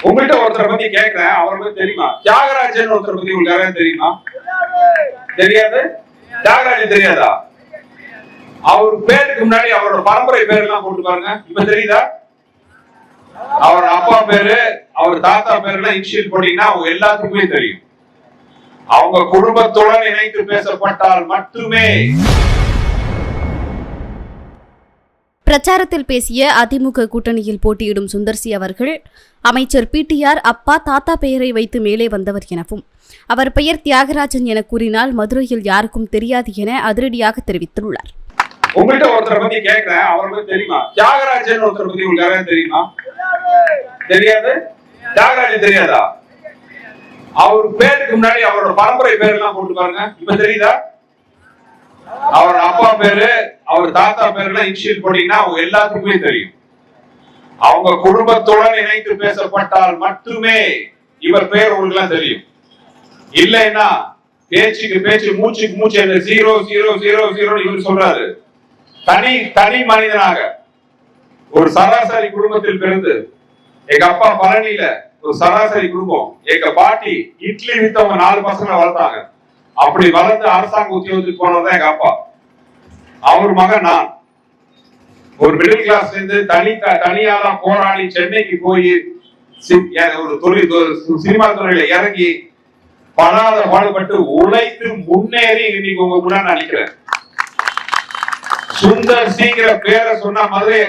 உங்கள்கிட்ட ஒருத்தரை பத்தி கேட்கிறேன், அவரை பத்தி தெரியுமா? தியாகராஜன் ஒருத்தரை பத்தி உங்களுக்கு யாராவது தெரியுமா? தெரியாது. தியாகராஜன் தெரியாதா? அவர் பேருக்கு முன்னாடி அவரோட பரம்பரை பேர் எல்லாம் போட்டு பாருங்க. இப்ப தெரியுதா? அவர் அப்பா பேரு, அவர் தாத்தா பேர் எல்லாம் இனிஷியல் போட்டீங்கன்னா அவங்க எல்லாத்துக்குமே தெரியும். அவங்க குடும்பத்துடன் இணைத்து பேசப்பட்டால் மட்டுமே. பிரச்சாரத்தில் பேசிய அதிமுக கூட்டணியில் போட்டியிடும் சுந்தர்சி அவர்கள் அமைச்சர் பிடிஆர் அப்பா தாத்தா பெயரை வைத்து மேலே வந்தவர் எனவும் அவர் பெயர் தியாகராஜன் என கூறினால் மதுரையில் யாருக்கும் தெரியாது என அதிரடியாக தெரிவித்துள்ளார். உங்கள்கிட்ட ஒருத்தரை பத்தி கேட்கிறேன், அவரை பத்தி தெரியுமா? தியாகராஜன் ஒருத்தரை பத்தி உங்களுக்கு யாராவது தெரியுமா? தெரியாது. தியாகராஜன் தெரியாதா? அவர் பேருக்கு முன்னாடி அவரோட பரம்பரை பேர் எல்லாம் போட்டு பாருங்க. இப்ப தெரியுதா? அவர் அப்பா பேரு, அவர் தாத்தா பேர் எல்லாம் இனிஷியல் போட்டீங்கன்னா அவங்க எல்லாத்துக்குமே தெரியும். அவங்க குடும்பத்துடன் இணைத்து பேசப்பட்டால் மட்டுமே இவர் பேர் உங்களுக்கு எல்லாம் தெரியும். இல்லைன்னா பேச்சுக்கு பேச்சு, மூச்சுக்கு மூச்சு, 00000 இவர் சொல்றாரு. தனி மனிதனாக ஒரு சராசரி குடும்பத்தில் பிறந்து, எங்க அப்பா பழனியில ஒரு சராசரி குடும்பம், எங்க பாட்டி இட்லி வித்தவங்க 4 பசங்களை வளர்த்தாங்க. அப்படி வளர்ந்து அரசாங்க உத்தியோகத்துக்கு போனதுதான் எங்க அப்பா. அவர் மகன் நான். ஒரு மிடில் கிளாஸ்ல இருந்து தனியாரா போராடி சென்னைக்கு போய் ஒரு சினிமா துறையில இறங்கி படாத பாடுபட்டு உழைத்து முன்னேறி இன்னைக்கு உங்க கூட நான் நினைக்கிறேன். சுந்தர் சிங்கிற பேரை சொன்ன மாதிரி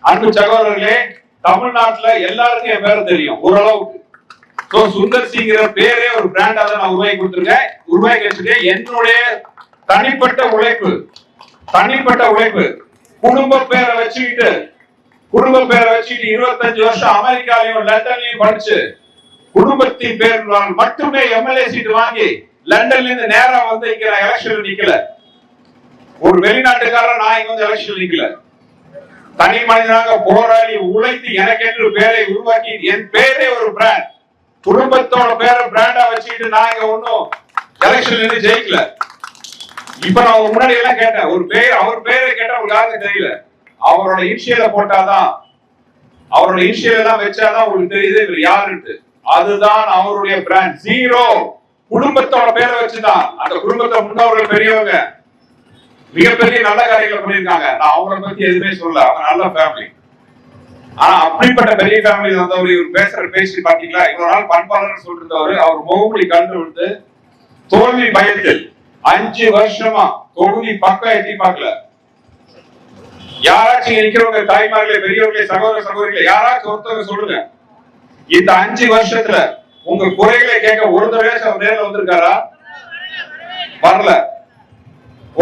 அன்பு சகோதரர்களே, தமிழ்நாட்டுல எல்லாருக்கும் என் பேரை தெரியும் ஓரளவுக்கு. சுந்தர் சிங்கிற பேரே ஒரு பிராண்டா தான் நான் உருவாக்கி வச்சிருக்கேன். என்னுடைய தனிப்பட்ட உழைப்பு குடும்ப பேரை வச்சுக்கிட்டு 25 வருஷம் அமெரிக்காலையும் லண்டன்லயும் படிச்சு குடும்பத்தின் பேர் மட்டுமே எம்எல்ஏ சீட் வாங்கி லண்டன்ல இருந்து நேரா வந்து இங்க எலெக்ஷன் நிக்கல. ஒரு வெளிநாட்டுக்காரர் நான் இங்க வந்து எலெக்ஷன் நிக்கல. தனி மனிதனாக போராடி உழைத்து எனக்கென்று பேரை உருவாக்கி, என் பேரே ஒரு பிராண்ட், குடும்பத்தோட பேரை பிராண்டா வச்சுக்கிட்டு நான் இங்க ஒன்னும் எலெக்ஷன்ல இருந்து ஜெயிக்கல. இப்ப நான் முன்னாடி எல்லாம் கேட்டேன், ஒரு பேர், அவர் பேரை கேட்டா உங்களுக்கு யாருக்கும் தெரியல. அவரோட இனிஷியல போட்டாதான், அவரோட இனிஷியல் எல்லாம் வச்சாதான் உங்களுக்கு தெரியுது இவர் யாருன்னு. அதுதான் அவருடைய பிராண்ட். 0 குடும்பத்தோட பேரை வச்சுதான். அந்த குடும்பத்தை முன்னோர்கள் பெரியவங்க மிகப்பெரிய நல்ல காரியங்கள் பண்ணியிருக்காங்க. நான் அவங்களை பத்தி எதுவுமே சொல்ல, அவங்க நல்ல ஃபேமிலி. ஆனா அப்படிப்பட்ட பெரிய ஃபேமிலி வந்தவர் இவர் பேசி பாத்தீங்களா? இவ்வளவு நாள் பண்பாளர் சொல்லிருந்தவர், அவர் முகமொழி கலந்து விட்டு தோல்வி பயத்தில் 5 வருஷமா தொகுதி பக்கம் எட்டி பார்க்கல. யாராச்சும் இருக்கிறவங்க, தாய்மார்களே, பெரியவர்களே, சகோதரர்களே, யாராச்சும் ஒருத்தவங்க சொல்லுங்க, இந்த 5 வருஷத்துல உங்க குறைகளை கேட்க ஒரு தடவை அவர் நேரில் வந்திருக்காரா? வரல.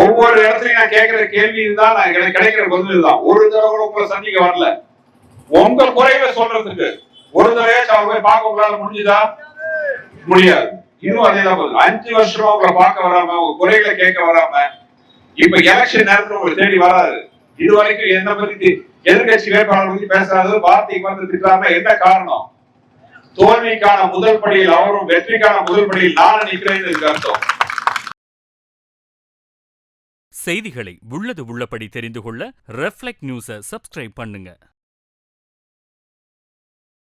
ஒவ்வொரு இடத்துலயும் நான் கேட்கிற கேள்வி இதுதான், எனக்கு கிடைக்கிற பதில் இதுதான். ஒரு தடவை கூட உங்களை சந்திக்க வரல. உங்க குறைகளை சொல்றதுக்கு ஒரு தடவை அவர் போய் பார்க்க உங்களால முடிஞ்சுதா? முடியாது. இதுவும் அதேதான். 5 வருஷமா உங்களை பார்க்க வராம, உங்க குறைகளை கேட்க வராம, இப்ப எலெக்ஷன் நேரத்துல உங்களை தேடி வராது. இது வரைக்கும் என்ன பத்தி எதிர்கட்சி வேட்பாளர் பத்தி பேசாது, வார்த்தைக்கு வந்து திட்டாம என்ன காரணம்? தோல்விக்கான முதல் படியில் அவரும், வெற்றிக்கான முதல் படியில் நானும் நிற்கிறேன் அர்த்தம். செய்திகளை உள்ளது உள்ளபடி தெரிந்து கொள்ள ரெஃப்ளெக்ட் நியூஸை சப்ஸ்கிரைப் பண்ணுங்க.